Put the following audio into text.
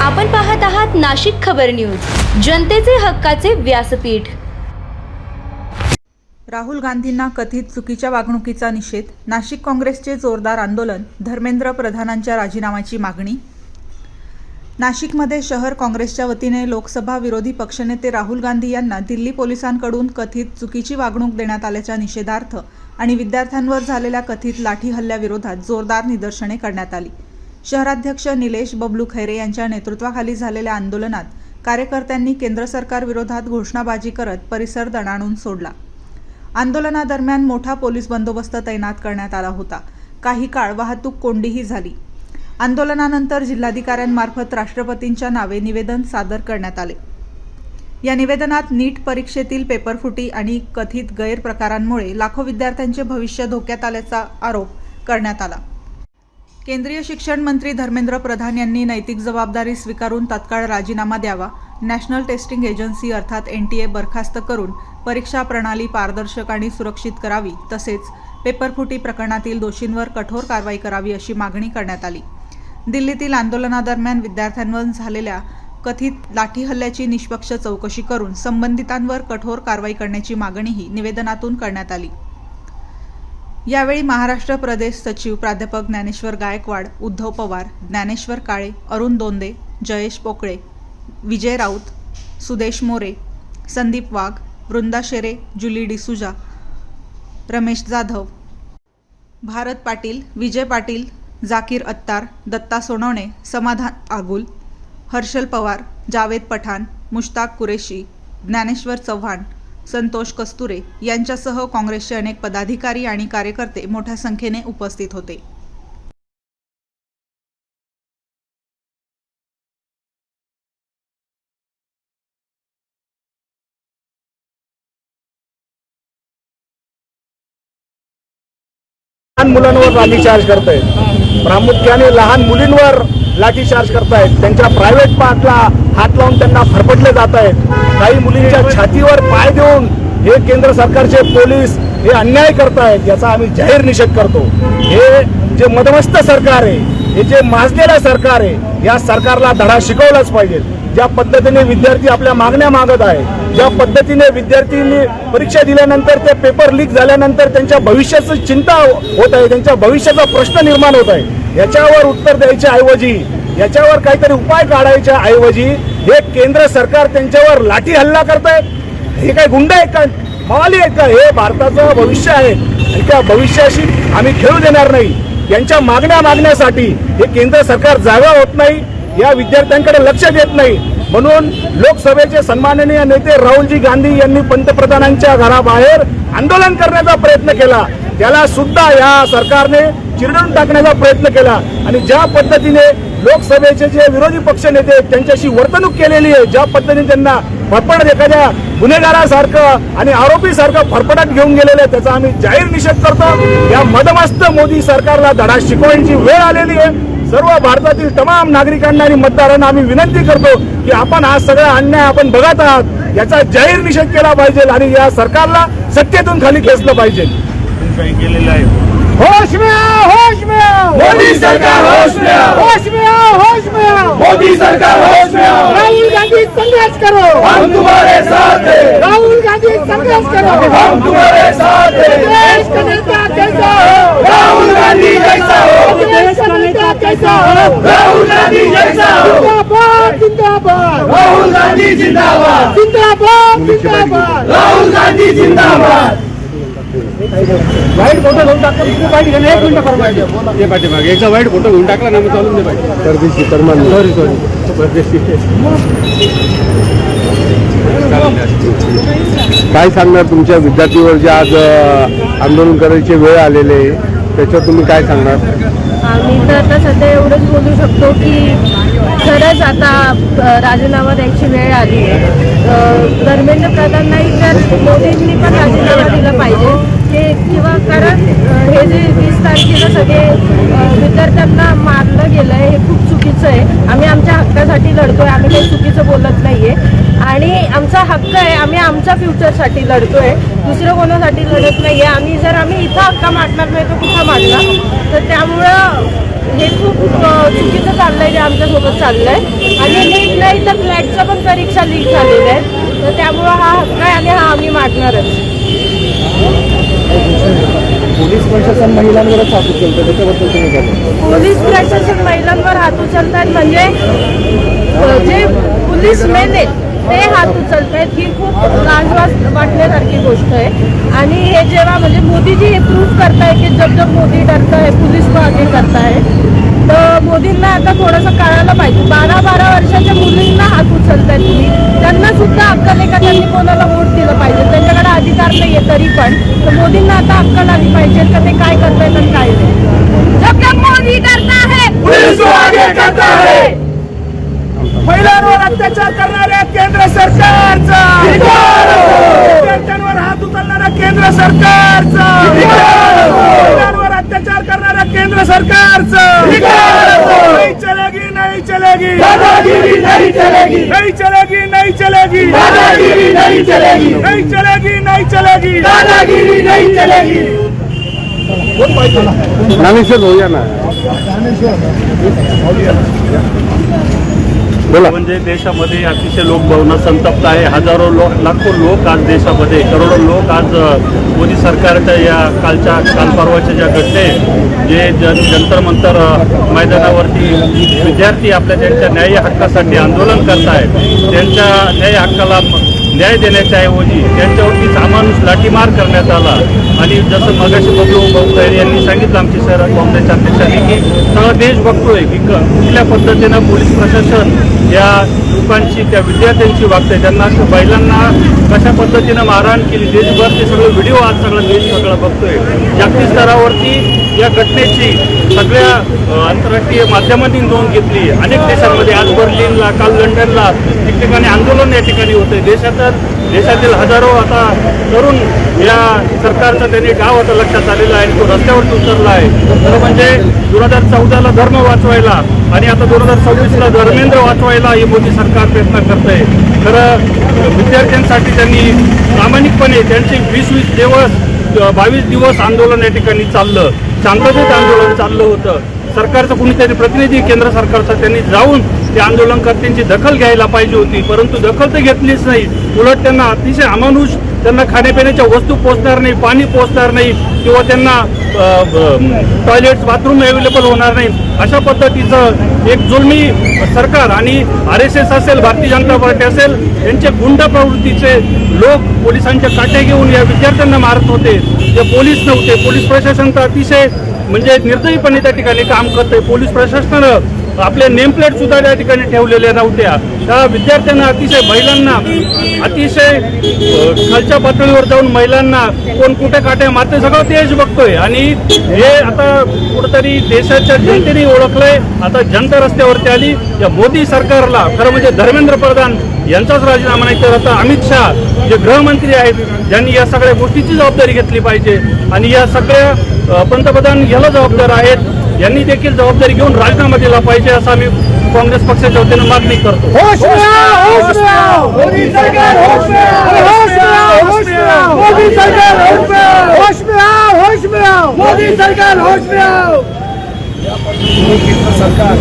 आपण पाहत आहात नाशिक खबर न्यूज, जनतेचे हक्काचे व्यासपीठ। राहुल गांधींना कथित चुकीच्या वागणुकीचा निषेध, नाशिक काँग्रेसचे जोरदार आंदोलन, धर्मेंद्र प्रधानांच्या राजीनाम्याची मागणी। नाशिकमध्ये शहर काँग्रेसच्या वतीने लोकसभा विरोधी पक्षनेते राहुल गांधी यांना दिल्ली पोलिसांकडून कथित चुकीची वागणूक देण्यात आल्याच्या निषेधार्थ आणि विद्यार्थ्यांवर झालेल्या कथित लाठी हल्ल्याविरोधात जोरदार निदर्शने करण्यात आली। शहराध्यक्ष निलेश बबलू खैरे यांच्या नेतृत्वाखाली झालेल्या आंदोलनात कार्यकर्त्यांनी केंद्र सरकार विरोधात घोषणाबाजी करत परिसर दणाणून सोडला। आंदोलनादरम्यान मोठा पोलीस बंदोबस्त तैनात करण्यात आला होता। काही काळ वाहतूक कोंडीही झाली। आंदोलनानंतर जिल्हाधिकाऱ्यांमार्फत राष्ट्रपतींच्या नावे निवेदन सादर करण्यात आले। या निवेदनात नीट परीक्षेतील पेपरफुटी आणि कथित गैरप्रकारांमुळे लाखो विद्यार्थ्यांचे भविष्य धोक्यात आल्याचा आरोप करण्यात आला। केंद्रीय शिक्षण मंत्री धर्मेंद्र प्रधान यांनी नैतिक जबाबदारी स्वीकारून तत्काळ राजीनामा द्यावा, नॅशनल टेस्टिंग एजन्सी अर्थात NTA बरखास्त करून परीक्षा प्रणाली पारदर्शक आणि सुरक्षित करावी, तसेच पेपरफुटी प्रकरणातील दोषींवर कठोर कारवाई करावी अशी मागणी करण्यात आली। दिल्लीतील आंदोलनादरम्यान विद्यार्थ्यांवर झालेल्या कथित लाठी हल्ल्याची निष्पक्ष चौकशी करून संबंधितांवर कठोर कारवाई करण्याची मागणीही निवेदनातून करण्यात आली। यावेळी महाराष्ट्र प्रदेश सचिव प्राध्यापक ज्ञानेश्वर गायकवाड, उद्धव पवार, ज्ञानेश्वर काळे, अरुण दोंदे, जयेश पोकळे, विजय राऊत, सुदेश मोरे, संदीप वाघ, वृंदा शेरे, जुली डिसूजा, रमेश जाधव, भारत पाटील, विजय पाटील, जाकीर अत्तार, दत्ता सोनवणे, समाधान आगुल, हर्षल पवार, जावेद पठाण, मुश्ताक कुरेशी, ज्ञानेश्वर चव्हाण, संतोष कस्तुरे यांच्यासह काँग्रेसचे अनेक पदाधिकारी आणि कार्यकर्ते मोठ्या संख्येने उपस्थित होते। लहान मुलांवर लाठीचार्ज करतायत, प्रामुख्याने लहान मुलींवर लाठीचार्ज करतायत, त्यांच्या प्रायव्हेट पार्टला हात लावून त्यांना फरफटले जात आहेत। काही मुलींच्या छातीवर पाय देऊन हे केंद्र सरकारचे पोलीस हे अन्याय करतायत, याचा आम्ही जाहीर निषेध करतो। हे जे मदमस्त सरकार आहे, हे जे माजलेलं सरकार आहे, या सरकारला धडा शिकवलाच पाहिजे। ज्या पद्धतीने विद्यार्थी आपल्या मागण्या मागत आहे, ज्या पद्धतीने विद्यार्थ्यांनी परीक्षा दिल्यानंतर ते पेपर लीक झाल्यानंतर त्यांच्या भविष्याची चिंता होत आहे, त्यांच्या भविष्याचा प्रश्न निर्माण होत आहे, याच्यावर उत्तर द्यायच्या ऐवजी, याच्यावर काहीतरी उपाय काढायच्या ऐवजी हे केंद्र सरकार त्यांच्यावर लाठी हल्ला करतायत। हे काय गुंड आहेत का, मवाली आहेत का? हे भारताचं भविष्य आहे आणि त्या भविष्याशी आम्ही खेळू देणार नाही। यांच्या मागण्या मागण्यासाठी हे केंद्र सरकार जागा होत नाही, या विद्यार्थ्यांकडे लक्ष देत नाही। म्हणून लोकसभेचे सन्माननीय नेते राहुलजी गांधी यांनी पंतप्रधानांच्या घराबाहेर आंदोलन करण्याचा प्रयत्न केला, त्याला सुद्धा या सरकारने चिरडून टाकण्याचा प्रयत्न केला आणि ज्या पद्धतीने लोकसभेचे जे विरोधी पक्ष नेते त्यांच्याशी वर्तणूक केलेली आहे, ज्या पद्धतीने त्यांना फरफटत एखाद्या गुन्हेगारासारखं आणि आरोपीसारखं फरफटत घेऊन गेलेले, त्याचा आम्ही जाहीर निषेध करतो। या मदमस्त मोदी सरकारला धडा शिकवण्याची वेळ आलेली आहे। सर्व भारतातील तमाम नागरिकांना आणि मतदारांना आम्ही विनंती करतो की आपण हा सगळा अन्याय आपण बघत आहात, याचा जाहीर निषेध केला पाहिजे आणि या सरकारला सत्तेतून खाली खेचलं पाहिजे। होश में आओ, होश में आओ, मोदी सरकार होश में आओ, होश में आओ, होश में आओ, मोदी सरकार होश में आओ। राहुल गांधी संघर्ष करो, हम तुम्हारे साथ हैं, राहुल गांधी संघर्ष करो, हम तुम्हारे साथ हैं। देश का नेता कैसा हो, राहुल गांधी जैसा हो, देश का नेता कैसा हो, राहुल गांधी जैसा हो। जिंदाबाद जिंदाबाद, राहुल गांधी जिंदाबाद, जिंदाबाद जिंदाबाद, राहुल गांधी जिंदाबाद। वाईट फोटो घेऊन टाकला, वाईट घेऊन 1 मिनिट फरमायचे ते पाठीमागे एकदा वाईट फोटो घेऊन टाकला ना, मग चालून दे पाहिजे। परदेशी तरमान, सॉरी परदेशी। काय सांगणार तुमच्या विद्यार्थीवर जे आज आंदोलन करायची वेळ आलेले आहे, त्याच्यावर तुम्ही काय सांगणार? आम्ही तर आता सध्या एवढंच बोलू शकतो की खरंच आता राजीनामा द्यायची वेळ आली आहे। धर्मेंद्र प्रधानांनाही तर मोदींनी पण राजीनामा दिला पाहिजे किंवा कारण हे जे 20 तारखेला सगळे विद्यार्थ्यांना मारलं गेलं आहे, हे खूप चुकीचं चुकीचं आहे. आम्ही आमच्या हक्कासाठी लढतोय, आम्ही काही चुकीचं बोलत नाहीये आणि आमचा हक्क आहे, आम्ही आमच्या फ्युचरसाठी लढतोय, दुसरं कोणासाठी लढत नाहीये. आम्ही इथं हक्का मांडणार नाही तर कुठं मांडणार? तर त्यामुळं हे खूप चुकीचं चाललंय जे आमच्यासोबत चाललंय. आणि लीक नाही तर फ्लॅटच्या पण परीक्षा लीक झालेल्या आहेत. तर त्यामुळं हा हक्क आहे आणि हा आम्ही मांडणारच. पोलीस प्रशासन महिलांवरच हात उचलतं, त्याच्याबद्दल तुम्ही काय म्हणता? पोलीस प्रशासन महिलांवर हात उचलतात म्हणजे जे पोलीस मेन आहेत ते हात उचलत आहेत, ही खूप लाजवाब वाटण्यासारखी गोष्ट आहे. आणि हे जेव्हा म्हणजे मोदीजी हे प्रूव्ह करताय की जब जब मोदी डरता है पुलिस को आगे करता है, तर मोदींना आता थोडंसं कळायला पाहिजे. 12-12 वर्षाच्या मुलींना हात उचलताय तुम्ही, त्यांना सुद्धा अक्कल आहे का त्यांनी कोणाला वोट दिलं पाहिजे? त्यांच्याकडे अधिकार नाहीये तरी पण, तर मोदींना आता अक्कल आली पाहिजे का ते काय करतायत आणि काय नाही. जब जब मोदी डरता है पुलिस को आगे करता है. महिलांवर अत्याचार करणाऱ्या केंद्र सरकारचा विद्यार्थ्यांवर हात उचलणाऱ्या केंद्र सरकारचा महिलांवर अत्याचार करणाऱ्या केंद्र सरकारचा नहीं चलेगी नहीं चलेगी दादागिरी नहीं चलेगी नहीं चलेगी नहीं चलेगी दादागिरी नहीं चलेगी नहीं चलेगी नहीं चलेगी दादागिरी नहीं चलेगी. ज्ञानेश्वर होऊया ना. बोला. म्हणजे देशामध्ये अतिशय लोकभावना संतप्त आहे. हजारो लाखो लोक आज देशामध्ये, करोडो लोक आज मोदी सरकारच्या या काल परवाच्या ज्या घटने जे जंतर मंतर मैदानावरती विद्यार्थी त्यांच्या न्याय हक्कासाठी आंदोलन करतायत, त्यांच्या न्याय हक्काला न्याय देण्याच्या ऐवजी त्यांच्यावरती सामान्य लाठीमार करण्यात आला. आणि जसं मगाशी बबलू भाऊ यांनी सांगितलं, आमचे शहर काँग्रेसच्या अध्यक्षांनी, की सगळा देश बघतोय की कुठल्या पद्धतीनं पोलीस प्रशासन या लोकांची, त्या विद्यार्थ्यांची वागतंय, त्यांना महिलांना कशा पद्धतीनं मारहाण केली. देशभर ते सगळे व्हिडिओ आज देश बघतोय. जागतिक स्तरावरती या घटनेची सगळ्या आंतरराष्ट्रीय माध्यमांनी नोंद घेतली. अनेक देशांमध्ये, आज बर्लिनला, काल लंडनला ठिकठिकाणी आंदोलन या ठिकाणी होते. देशातील हजारो आता तरुण या सरकारचं त्यांनी गाव आता लक्षात आलेलं आहे आणि तो रस्त्यावरती उतरला आहे. खरं म्हणजे 2014ला धर्म वाचवायला आणि आता 2026ला धर्मेंद्र वाचवायला हे मोदी सरकार प्रयत्न करत आहे. खरं विद्यार्थ्यांसाठी त्यांनी प्रामाणिकपणे त्यांचे 20-20 दिवस 22 दिवस आंदोलन या ठिकाणी चाललं, शांततेत आंदोलन चाललं होतं. सरकारचं कुणीतरी प्रतिनिधी केंद्र सरकारचा त्यांनी जाऊन त्या आंदोलनकर्त्यांची दखल घ्यायला पाहिजे होती, परंतु दखल तर घेतलीच नाही. उलट त्यांना अतिशय अमानुष, त्यांना खाण्यापिण्याच्या वस्तू पोचणार नाही, पाणी पोचणार नाही किंवा त्यांना टॉयलेट्स, बाथरूम अवेलेबल होणार नाही, अशा पद्धतीचं एक जुलमी सरकार. आणि RSS असेल, भारतीय जनता पार्टी असेल, यांचे गुंड प्रवृत्तीचे लोक पोलिसांच्या काटे घेऊन या विद्यार्थ्यांना मारत होते. ते पोलीस नव्हते. पोलीस प्रशासन तर अतिशय म्हणजे निर्दयीपणे त्या ठिकाणी काम करते. पोलीस प्रशासनानं आपले नेमप्लेट सुद्धा त्या ठिकाणी ठेवलेल्या नव्हत्या. त्या विद्यार्थ्यांना अतिशय, महिलांना अतिशय खालच्या पातळीवर जाऊन महिलांना कोण कुठे काट्या मारते सगळं देश बघतोय. आणि हे आता कुठंतरी देशाच्या जनतेने ओळखलंय. आता जनता रस्त्यावरती आली. या मोदी सरकारला खरं म्हणजे धर्मेंद्र प्रधान यांचाच राजीनामा नाही तर आता अमित शहा जे गृहमंत्री आहेत, ज्यांनी या सगळ्या गोष्टीची जबाबदारी घेतली पाहिजे आणि या सगळ्या पंतप्रधान याला जबाबदार आहेत, यांनी देखील जबाबदारी घेऊन राजीनामा दिला पाहिजे असं आम्ही काँग्रेस पक्षाच्या वतीनं मागणी करतो. होश में आओ, होश में आओ, मोदी सरकार होश में आओ, होश में आओ, होश में आओ, मोदी सरकार होश में आओ, होश में आओ, होश में आओ, मोदी सरकार होश में आओ. केंद्र सरकार